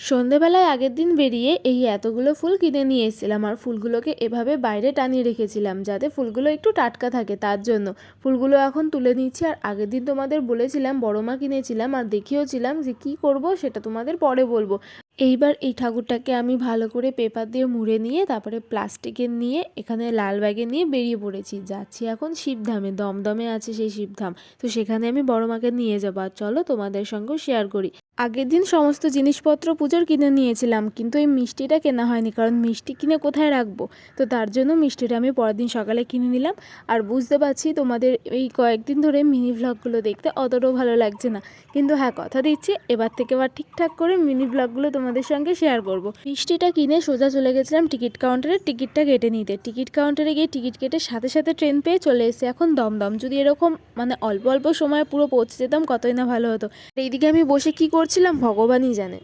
সন্ধেবেলায় আগের দিন বেরিয়ে এই এতগুলো ফুল কিনে নিয়ে এসেছিলাম, আর ফুলগুলোকে এভাবে বাইরে টানিয়ে রেখেছিলাম যাতে ফুলগুলো একটু টাটকা থাকে। তার জন্য ফুলগুলো এখন তুলে নিচ্ছি। আর আগের দিন তোমাদের বলেছিলাম, বড় মা কিনেছিলাম আর দেখিয়েওছিলাম যে কি করব সেটা তোমাদের পরে বলবো। এইবার এই ঠাকুরটাকে আমি ভালো করে পেপার দিয়ে মুড়ে নিয়ে তারপরে প্লাস্টিকের নিয়ে এখানে লাল ব্যাগে নিয়ে বেরিয়ে পড়েছি। যাচ্ছি এখন শিবধামে, দমদমে আছে সেই শিবধাম। তো সেখানে আমি বড় মাকে নিয়ে যাবো। আর চলো তোমাদের সঙ্গেও শেয়ার করি। আগের দিন সমস্ত জিনিসপত্র পুজোর কিনে নিয়েছিলাম, কিন্তু এই মিষ্টিটা কেনা হয়নি, কারণ মিষ্টি কিনে কোথায় রাখবো। তো তার জন্য মিষ্টিটা আমি পরের দিন সকালে কিনে নিলাম। আর বুঝতে পারছি তোমাদের এই কয়েকদিন ধরে মিনি ভ্লগগুলো দেখতে অতটাও ভালো লাগছে না, কিন্তু হ্যাঁ, কথা দিচ্ছি এবার থেকে আবার ঠিকঠাক করে মিনি ভ্লগগুলো তোমাদের সঙ্গে শেয়ার করব। মিষ্টিটা কিনে সোজা চলে গেছিলাম টিকিট কাউন্টারে টিকিটটা কেটে নিতে। টিকিট কাউন্টারে গিয়ে টিকিট কেটে সাথে সাথে ট্রেন পেয়ে চলে এসেছি এখন দমদম। যদি এরকম অল্প অল্প সময় পুরো পৌঁছে যেতাম কতই না ভালো হতো। এইদিকে আমি বসে কি করছিলাম ভগবানই জানে।